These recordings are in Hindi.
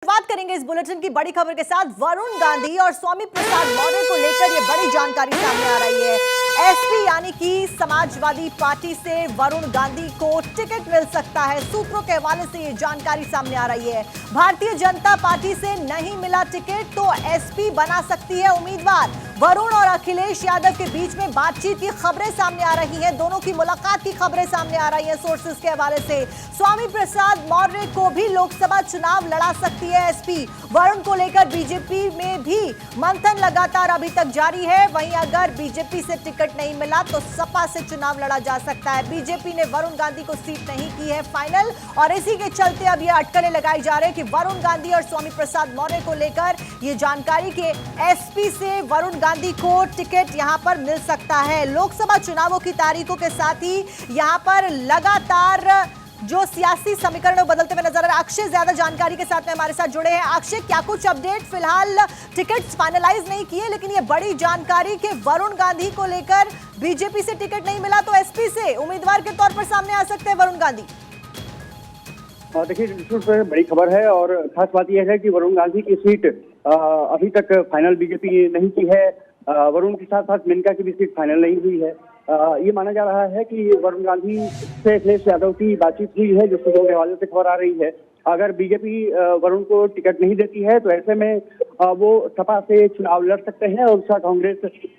बात करेंगे इस बुलेटिन की बड़ी खबर के साथ। वरुण गांधी और स्वामी प्रसाद मौर्य को लेकर ये बड़ी जानकारी सामने आ रही है। एसपी यानी कि समाजवादी पार्टी से वरुण गांधी को टिकट मिल सकता है। सूत्रों के हवाले से ये जानकारी सामने आ रही है। भारतीय जनता पार्टी से नहीं मिला टिकट तो एसपी बना सकती है उम्मीदवार। वरुण और अखिलेश यादव के बीच में बातचीत की खबरें सामने आ रही हैं। दोनों की मुलाकात की खबरें सामने आ रही हैं सोर्सेज के हवाले से। स्वामी प्रसाद मौर्य को भी लोकसभा चुनाव लड़ा सकती है एसपी। वरुण को लेकर बीजेपी में भी मंथन लगातार अभी तक जारी है। वहीं अगर बीजेपी से टिकट नहीं मिला तो सपा से चुनाव लड़ा जा सकता है। बीजेपी ने वरुण गांधी को सीट नहीं की है फाइनल, और इसी के चलते अब यह अटकलें लगाई जा रही है कि वरुण गांधी और स्वामी प्रसाद मौर्य को लेकर यह जानकारी कि एसपी से वरुण गांधी को टिकट यहां पर मिल सकता है। लोकसभा चुनावों की तारीखों के साथ ही यहां पर लगातार जो सियासी समीकरण बदलते हुए नजर आ रहे हैं। अक्षय ज्यादा जानकारी के साथ में हमारे साथ जुड़े हैं। अक्षय, क्या कुछ अपडेट? फिलहाल टिकट फाइनलाइज नहीं किए, लेकिन ये बड़ी जानकारी कि वरुण गांधी को लेकर बीजेपी से टिकट नहीं मिला तो एसपी से उम्मीदवार के तौर पर सामने आ सकते हैं वरुण गांधी। देखिए, बड़ी खबर है और खास बात यह है कि वरुण गांधी की सीट अभी तक फाइनल बीजेपी नहीं की है। वरुण के साथ साथ मेनका की भी सीट फाइनल नहीं हुई है। ये माना जा रहा है कि वरुण गांधी से अखिलेश यादव की बातचीत हुई है, जो सूत्रों के हवाले से खबर आ रही है। अगर बीजेपी वरुण को टिकट नहीं देती है तो ऐसे में वो सपा से चुनाव लड़ सकते हैं और उसका कांग्रेस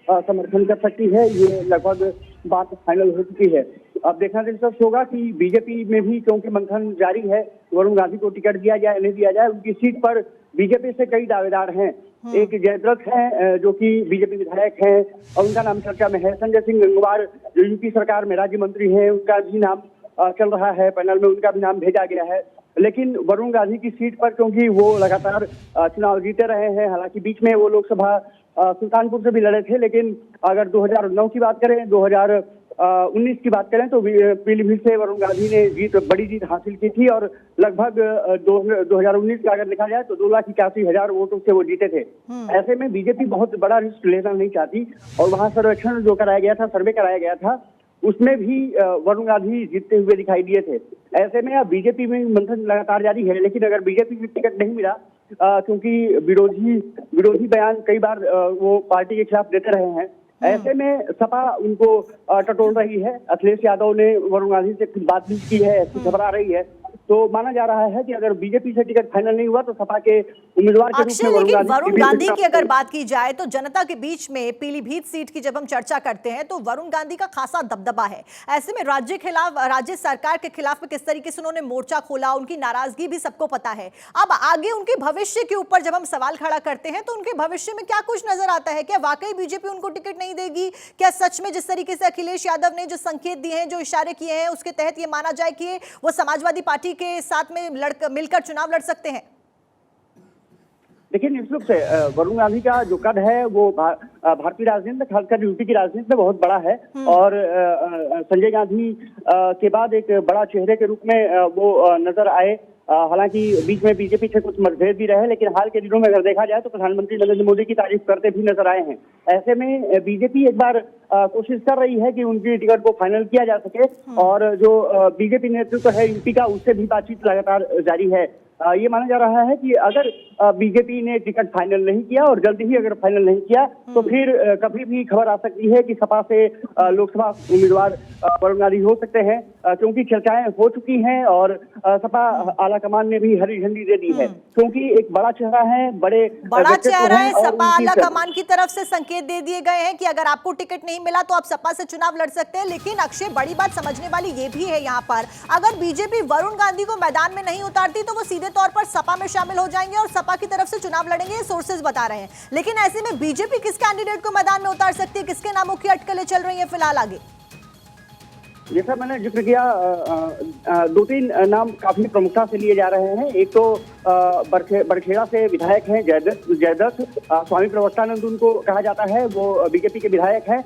समर्थन कर सकती है। ये लगभग बात फाइनल हो चुकी है। अब देखना दिलचस्प होगा कि बीजेपी में भी क्योंकि मंथन जारी है, वरुण गांधी को टिकट दिया जाए नहीं दिया जाए। उनकी सीट पर बीजेपी से कई दावेदार हैं। एक जयद्रथ हैं जो कि बीजेपी विधायक हैं और उनका नाम चर्चा में है। संजय सिंह गंगवार जो यूपी सरकार में राज्य मंत्री हैं, उनका भी नाम चल रहा है पैनल में, उनका भी नाम भेजा गया है। लेकिन वरुण गांधी की सीट पर क्योंकि वो लगातार चुनाव जीते रहे हैं, हालांकि बीच में वो लोकसभा सुल्तानपुर से भी लड़े थे, लेकिन अगर 2009 की बात करें, 2019 की बात करें तो पीलीभीत से वरुण गांधी ने बड़ी जीत हासिल की थी और लगभग 2019 का अगर देखा जाए तो 2,81,000 वोटों से वो जीते थे। ऐसे में बीजेपी बहुत बड़ा रिस्क लेना नहीं चाहती और वहां सर्वेक्षण जो कराया गया था, सर्वे कराया गया था, उसमें भी वरुण गांधी जीतते हुए दिखाई दिए थे। ऐसे में अब बीजेपी में मंथन लगातार जारी है, लेकिन अगर बीजेपी को टिकट नहीं मिला क्योंकि विरोधी बयान कई बार वो पार्टी के खिलाफ देते रहे हैं, ऐसे में सपा उनको टटोल रही है। अखिलेश यादव ने वरुण गांधी से बातचीत की है, ऐसी खबर आ रही है। तो माना जा रहा है कि अगर बीजेपी से टिकट फाइनल नहीं हुआ तो सपा के उम्मीदवार के रूप में वरुण गांधी की अगर बात की जाए तो जनता के बीच में पीलीभीत सीट की जब हम चर्चा करते हैं तो वरुण गांधी का खासा दबदबा है। ऐसे में राज्य सरकार के खिलाफ किस तरीके से उन्होंने मोर्चा खोला, उनकी नाराजगी भी सबको पता है। अब आगे उनके भविष्य के ऊपर जब हम सवाल खड़ा करते हैं तो उनके भविष्य में क्या कुछ नजर आता है? क्या वाकई बीजेपी उनको टिकट नहीं देगी? क्या सच में जिस तरीके से अखिलेश यादव ने जो संकेत दिए हैं, जो इशारे किए हैं, उसके तहत ये माना जाए कि वो समाजवादी पार्टी के साथ में मिलकर चुनाव लड़ सकते हैं? देखिए, निश्चित रूप से वरुण गांधी का जो कद है वो भारतीय राजनीति में, खासकर यूपी की राजनीति में बहुत बड़ा है और संजय गांधी के बाद एक बड़ा चेहरे के रूप में वो नजर आए। हालांकि बीच में बीजेपी से कुछ मतभेद भी रहे, लेकिन हाल के दिनों में अगर देखा जाए तो प्रधानमंत्री नरेंद्र मोदी की तारीफ करते भी नजर आए हैं। ऐसे में बीजेपी एक बार कोशिश कर रही है कि उनकी टिकट को फाइनल किया जा सके और जो बीजेपी नेतृत्व है यूपी का, उससे भी बातचीत लगातार जारी है। ये माना जा रहा है कि अगर बीजेपी ने टिकट फाइनल नहीं किया और जल्दी ही अगर फाइनल नहीं किया तो फिर कभी भी खबर आ सकती है कि सपा से लोकसभा उम्मीदवार वरुण गांधी हो सकते हैं, क्योंकि चर्चाएं हो चुकी हैं और सपा आला कमान ने भी हरी झंडी दे दी है, क्योंकि एक बड़ा चेहरा है, बड़ा चेहरा है। सपा आला कमान की तरफ से संकेत दे दिए गए हैं कि अगर आपको टिकट नहीं मिला तो आप सपा से चुनाव लड़ सकते हैं। लेकिन अक्षय, बड़ी बात समझने वाली ये भी है यहाँ पर, अगर बीजेपी वरुण गांधी को मैदान में नहीं उतारती तो वो सीधे तौर पर सपा में शामिल हो जाएंगे और सपा की तरफ से चुनाव लड़ेंगे, ये सोर्सेज बता रहे हैं। लेकिन ऐसे में बीजेपी किस कैंडिडेट को मैदान में उतार सकती है? किसके नामों की अटकलें चल रही हैं फिलहाल आगे? जैसा मैंने जिक्र किया, 2-3 नाम काफी प्रमुखता से लिए जा रहे हैं। एक तो बरखेड़ा से विधायक हैं जयदत्त, स्वामी प्रवक्तानंद उनको कहा जाता है, वो बीजेपी के विधायक हैं।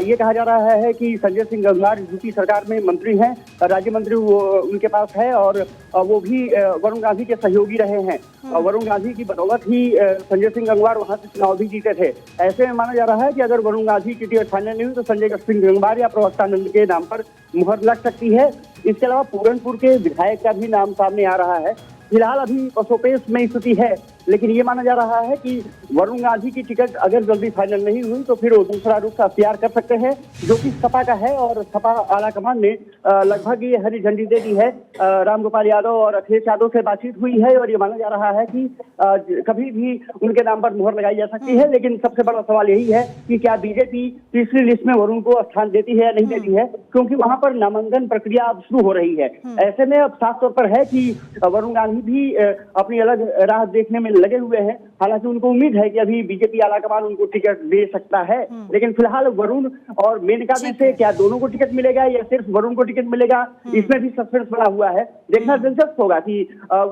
ये कहा जा रहा है कि संजय सिंह गंगवार यूपी सरकार में मंत्री हैं, राज्य मंत्री वो उनके पास है और वो भी वरुण गांधी के सहयोगी रहे हैं। वरुण गांधी की बदौलत ही संजय सिंह गंगवार वहां से चुनाव भी जीते थे। ऐसे में माना जा रहा है कि अगर वरुण गांधी की टिकट फाइनल नहीं हुई तो संजय सिंह गंगवार या प्रवक्तानंद के नाम पर मुहर लग सकती है। इसके अलावा पूरनपुर के विधायक का भी नाम सामने आ रहा है। फिलहाल अभी पसोपेश में स्थिति है, लेकिन ये माना जा रहा है कि वरुण गांधी की टिकट अगर जल्दी फाइनल नहीं हुई तो फिर वो दूसरा रुख अख्तियार कर सकते हैं, जो कि सपा का है। और सपा आलाकमान ने लगभग ये हरी झंडी दे दी है। रामगोपाल यादव और अखिलेश यादव से बातचीत हुई है और ये माना जा रहा है कि कभी भी उनके नाम पर मुहर लगाई जा सकती है। लेकिन सबसे बड़ा सवाल यही है कि क्या बीजेपी तीसरी लिस्ट में वरुण को स्थान देती है या नहीं देती है, क्योंकि वहां पर नामांकन प्रक्रिया अब शुरू हो रही है। ऐसे में अब साफ तौर पर है कि वरुण गांधी भी अपनी अलग राह देखने में लगे हुए हैं। हालांकि उनको उम्मीद है कि अभी बीजेपी आलाकमान उनको टिकट दे सकता है, लेकिन फिलहाल वरुण और मेनका में से क्या दोनों को टिकट मिलेगा या सिर्फ वरुण को टिकट मिलेगा, इसमें भी सस्पेंस बना हुआ है। देखना दिलचस्प होगा कि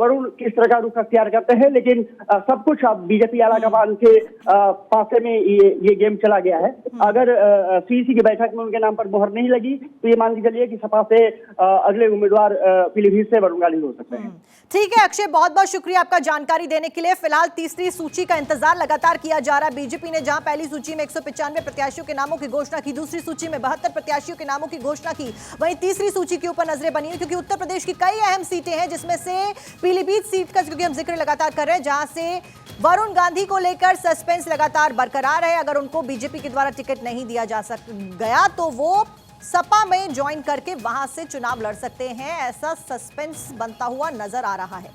वरुण किस तरह का रुख अख्तियार करते हैं। लेकिन सब कुछ अब बीजेपी आलाकमान के पासे में ये गेम चला गया है। अगर सीईसी की बैठक में उनके नाम पर मोहर नहीं लगी तो ये मान के चलिए कि सपा से अगले उम्मीदवार पीलीभीत से वरुण गांधी हो सकते हैं। ठीक है अक्षय, बहुत बहुत शुक्रिया आपका जानकारी देने के लिए। फिलहाल तीसरी सूची का इंतजार लगातार किया जा रहा है। बीजेपी ने जहां पहली सूची में 195 प्रत्याशियों के नामों की घोषणा की, दूसरी सूची में 72 प्रत्याशियों के नामों की घोषणा की, वहीं तीसरी सूची के ऊपर नजरें बनी हुई, क्योंकि उत्तर प्रदेश की कई अहम सीटें हैं, जिसमें से पीलीभीत सीट का क्योंकि हम जिक्र लगातार कर रहे हैं, जहां से वरुण गांधी को लेकर सस्पेंस लगातार बरकरार है। अगर उनको बीजेपी के द्वारा टिकट नहीं दिया जा गया तो वो सपा में ज्वाइन करके वहां से चुनाव लड़ सकते हैं। ऐसा सस्पेंस बनता हुआ नजर आ रहा है।